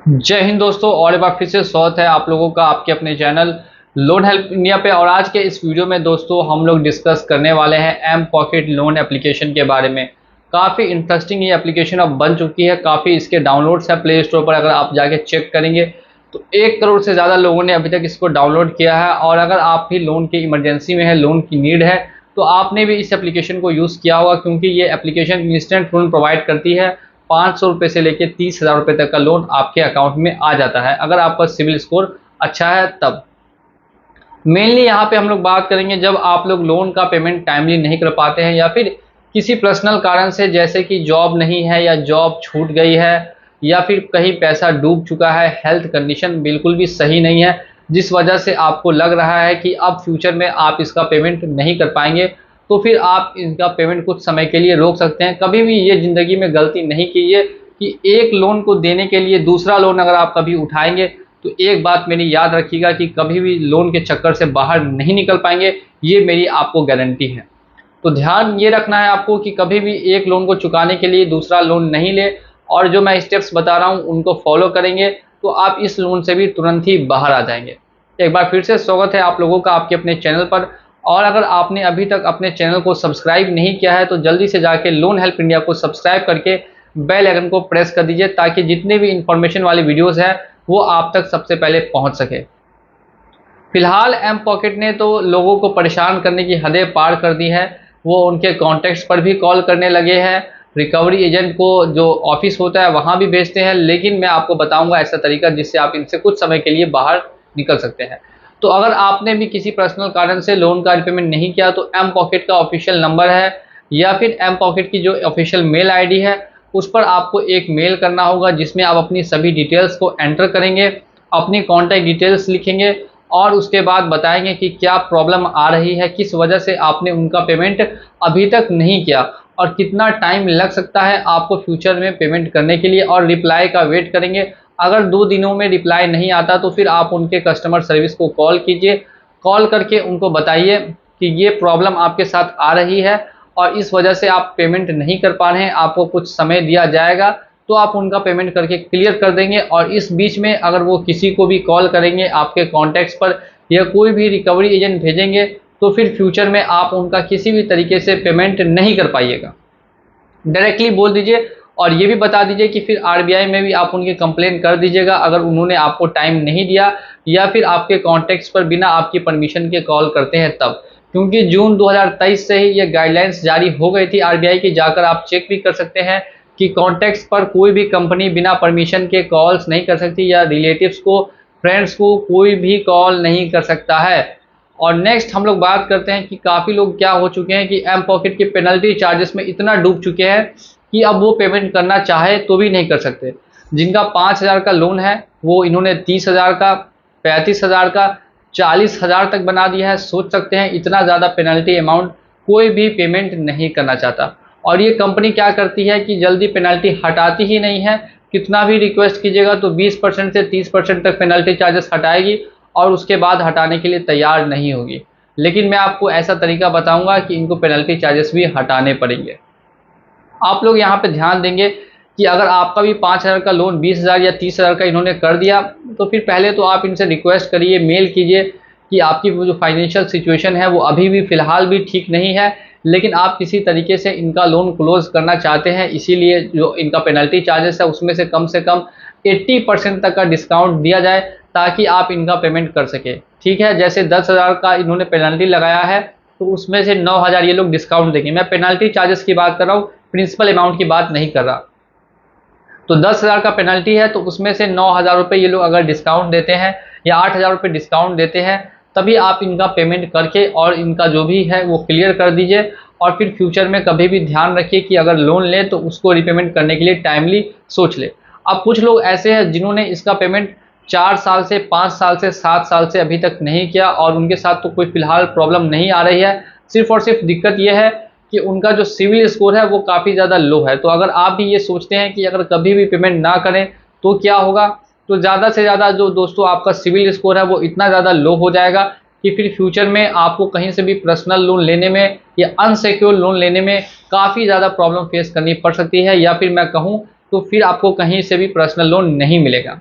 जय हिंद दोस्तों। और एक बार फिर से स्वागत है आप लोगों का आपके अपने चैनल लोन हेल्प इंडिया पे। और आज के इस वीडियो में दोस्तों हम लोग डिस्कस करने वाले हैं एम पॉकेट लोन एप्लीकेशन के बारे में। काफ़ी इंटरेस्टिंग ये एप्लीकेशन अब बन चुकी है, काफ़ी इसके डाउनलोड्स है प्ले स्टोर पर। अगर आप जाके चेक करेंगे तो 1 करोड़ से ज़्यादा लोगों ने अभी तक इसको डाउनलोड किया है। और अगर आप भी लोन की इमरजेंसी में है, लोन की नीड है, तो आपने भी इस एप्लीकेशन को यूज़ किया होगा, क्योंकि ये एप्लीकेशन इंस्टेंट लोन प्रोवाइड करती है। 500 रुपये से लेकर 30,000 रुपये तक का लोन आपके अकाउंट में आ जाता है, अगर आपका सिविल स्कोर अच्छा है तब। मेनली यहाँ पे हम लोग बात करेंगे जब आप लोग लोन का पेमेंट टाइमली नहीं कर पाते हैं, या फिर किसी पर्सनल कारण से, जैसे कि जॉब नहीं है या जॉब छूट गई है, या फिर कहीं पैसा डूब चुका है, हेल्थ कंडीशन बिल्कुल भी सही नहीं है, जिस वजह से आपको लग रहा है कि अब फ्यूचर में आप इसका पेमेंट नहीं कर पाएंगे, तो फिर आप इनका पेमेंट कुछ समय के लिए रोक सकते हैं। कभी भी ये ज़िंदगी में गलती नहीं कीजिए कि एक लोन को देने के लिए दूसरा लोन अगर आप कभी उठाएंगे तो एक बात मेरी याद रखिएगा कि कभी भी लोन के चक्कर से बाहर नहीं निकल पाएंगे, ये मेरी आपको गारंटी है। तो ध्यान ये रखना है आपको कि कभी भी एक लोन को चुकाने के लिए दूसरा लोन नहीं ले, और जो मैं स्टेप्स बता रहा हूँ उनको फॉलो करेंगे तो आप इस लोन से भी तुरंत ही बाहर आ जाएंगे। एक बार फिर से स्वागत है आप लोगों का आपके अपने चैनल पर। और अगर आपने अभी तक अपने चैनल को सब्सक्राइब नहीं किया है तो जल्दी से जाके लोन हेल्प इंडिया को सब्सक्राइब करके बेल आइकन को प्रेस कर दीजिए, ताकि जितने भी इंफॉर्मेशन वाली वीडियोस है वो आप तक सबसे पहले पहुंच सके। फिलहाल एम पॉकेट ने तो लोगों को परेशान करने की हदें पार कर दी है। वो उनके कॉन्टैक्ट्स पर भी कॉल करने लगे हैं, रिकवरी एजेंट को जो ऑफिस होता है वहाँ भी भेजते हैं। लेकिन मैं आपको बताऊंगा ऐसा तरीका जिससे आप इनसे कुछ समय के लिए बाहर निकल सकते हैं। तो अगर आपने भी किसी पर्सनल कारण से लोन का रिपेमेंट नहीं किया तो एम पॉकेट का ऑफिशियल नंबर है, या फिर एम पॉकेट की जो ऑफिशियल मेल आईडी है उस पर आपको एक मेल करना होगा, जिसमें आप अपनी सभी डिटेल्स को एंटर करेंगे, अपनी कॉन्टैक्ट डिटेल्स लिखेंगे और उसके बाद बताएंगे कि क्या प्रॉब्लम आ रही है, किस वजह से आपने उनका पेमेंट अभी तक नहीं किया और कितना टाइम लग सकता है आपको फ्यूचर में पेमेंट करने के लिए, और रिप्लाई का वेट करेंगे। अगर 2 दिनों में रिप्लाई नहीं आता तो फिर आप उनके कस्टमर सर्विस को कॉल कीजिए। कॉल करके उनको बताइए कि ये प्रॉब्लम आपके साथ आ रही है और इस वजह से आप पेमेंट नहीं कर पा रहे हैं, आपको कुछ समय दिया जाएगा, तो आप उनका पेमेंट करके क्लियर कर देंगे। और इस बीच में अगर वो किसी को भी कॉल करेंगे आपके कॉन्टैक्ट्स पर, या कोई भी रिकवरी एजेंट भेजेंगे, तो फिर फ्यूचर में आप उनका किसी भी तरीके से पेमेंट नहीं कर पाइएगा। डायरेक्टली बोल दीजिए। और ये भी बता दीजिए कि फिर आरबीआई में भी आप उनकी कंप्लेन कर दीजिएगा अगर उन्होंने आपको टाइम नहीं दिया, या फिर आपके कॉन्टैक्ट्स पर बिना आपकी परमिशन के कॉल करते हैं तब। क्योंकि जून 2023 से ही ये गाइडलाइंस जारी हो गई थी आरबीआई की, जाकर आप चेक भी कर सकते हैं कि कॉन्टैक्ट्स पर कोई भी कंपनी बिना परमिशन के कॉल्स नहीं कर सकती, या रिलेटिव्स को, फ्रेंड्स को कोई भी कॉल नहीं कर सकता है। और नेक्स्ट हम लोग बात करते हैं कि काफ़ी लोग क्या हो चुके हैं कि एम पॉकेट के पेनल्टी चार्जेस में इतना डूब चुके हैं कि अब वो पेमेंट करना चाहे तो भी नहीं कर सकते। जिनका 5,000 का लोन है वो इन्होंने 30,000 का, 35,000 का, 40,000 तक बना दिया है। सोच सकते हैं इतना ज़्यादा पेनल्टी अमाउंट कोई भी पेमेंट नहीं करना चाहता। और ये कंपनी क्या करती है कि जल्दी पेनल्टी हटाती ही नहीं है। कितना भी रिक्वेस्ट कीजिएगा तो 20% से 30% तक पेनल्टी चार्जेस हटाएगी, और उसके बाद हटाने के लिए तैयार नहीं होगी। लेकिन मैं आपको ऐसा तरीका बताऊंगा कि इनको पेनल्टी चार्जेस भी हटाने पड़ेंगे। आप लोग यहाँ पे ध्यान देंगे कि अगर आपका भी 5,000 का लोन 20,000 या 30,000 का इन्होंने कर दिया, तो फिर पहले तो आप इनसे रिक्वेस्ट करिए, मेल कीजिए कि आपकी वो जो फाइनेंशियल सिचुएशन है वो अभी भी फ़िलहाल भी ठीक नहीं है, लेकिन आप किसी तरीके से इनका लोन क्लोज करना चाहते हैं, इसीलिए जो इनका पेनल्टी चार्जेस है उसमें से कम 80% तक का डिस्काउंट दिया जाए, ताकि आप इनका पेमेंट कर सके। ठीक है, जैसे 10,000 का इन्होंने पेनल्टी लगाया है तो उसमें से 9,000 ये लोग डिस्काउंट देंगे। मैं पेनल्टी चार्जेस की बात कर रहा हूँ, प्रिंसिपल अमाउंट की बात नहीं कर रहा। तो 10,000 का पेनल्टी है तो उसमें से 9,000 रुपये ये लोग अगर डिस्काउंट देते हैं, या 8,000 रुपये डिस्काउंट देते हैं, तभी आप इनका पेमेंट करके और इनका जो भी है वो क्लियर कर दीजिए। और फिर फ्यूचर में कभी भी ध्यान रखिए कि अगर लोन लें तो उसको रिपेमेंट करने के लिए टाइमली सोच ले। अब कुछ लोग ऐसे हैं जिन्होंने इसका पेमेंट 4 साल से, 5 साल से, 7 साल से अभी तक नहीं किया, और उनके साथ तो कोई फिलहाल प्रॉब्लम नहीं आ रही है। सिर्फ और सिर्फ दिक्कत यह है कि उनका जो सिविल स्कोर है वो काफ़ी ज़्यादा लो है। तो अगर आप भी ये सोचते हैं कि अगर कभी भी पेमेंट ना करें तो क्या होगा, तो ज़्यादा से ज़्यादा जो दोस्तों आपका सिविल स्कोर है वो इतना ज़्यादा लो हो जाएगा कि फिर फ्यूचर में आपको कहीं से भी पर्सनल लोन लेने में या अनसिक्योर लोन लेने में काफ़ी ज़्यादा प्रॉब्लम फेस करनी पड़ सकती है, या फिर मैं कहूँ तो फिर आपको कहीं से भी पर्सनल लोन नहीं मिलेगा।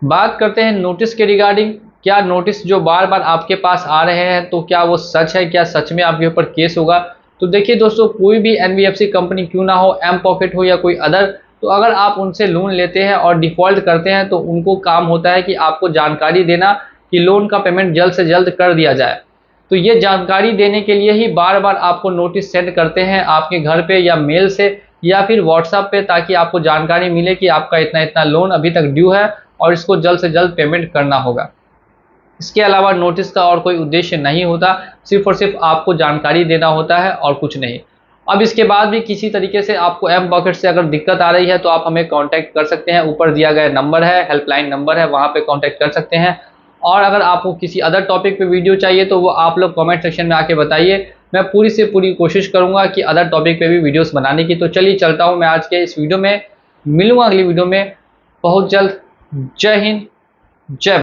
बात करते हैं नोटिस के रिगार्डिंग। क्या नोटिस जो बार बार आपके पास आ रहे हैं तो क्या वो सच है, क्या सच में आपके ऊपर केस होगा? तो देखिए दोस्तों, कोई भी एनबीएफसी कंपनी क्यों ना हो, एम पॉकेट हो या कोई अदर, तो अगर आप उनसे लोन लेते हैं और डिफॉल्ट करते हैं तो उनको काम होता है कि आपको जानकारी देना कि लोन का पेमेंट जल्द से जल्द कर दिया जाए। तो ये जानकारी देने के लिए ही बार बार आपको नोटिस सेंड करते हैं आपके घर पे या मेल से या फिर व्हाट्सएप पे, ताकि आपको जानकारी मिले कि आपका इतना इतना लोन अभी तक ड्यू है और इसको जल्द से जल्द पेमेंट करना होगा। इसके अलावा नोटिस का और कोई उद्देश्य नहीं होता, सिर्फ और सिर्फ आपको जानकारी देना होता है और कुछ नहीं। अब इसके बाद भी किसी तरीके से आपको एम पॉकेट से अगर दिक्कत आ रही है तो आप हमें कांटेक्ट कर सकते हैं। ऊपर दिया गया नंबर है, हेल्पलाइन नंबर है, वहां पे कांटेक्ट कर सकते हैं। और अगर आपको किसी अदर टॉपिक पे वीडियो चाहिए तो वो आप लोग कमेंट सेक्शन में आके बताइए, मैं पूरी से पूरी कोशिश करूंगा कि अदर टॉपिक पे भी वीडियोस बनाने की। तो चलिए चलता हूं मैं आज के इस वीडियो में, मिलूंगा अगली वीडियो में बहुत जल्द। जय हिंद, जय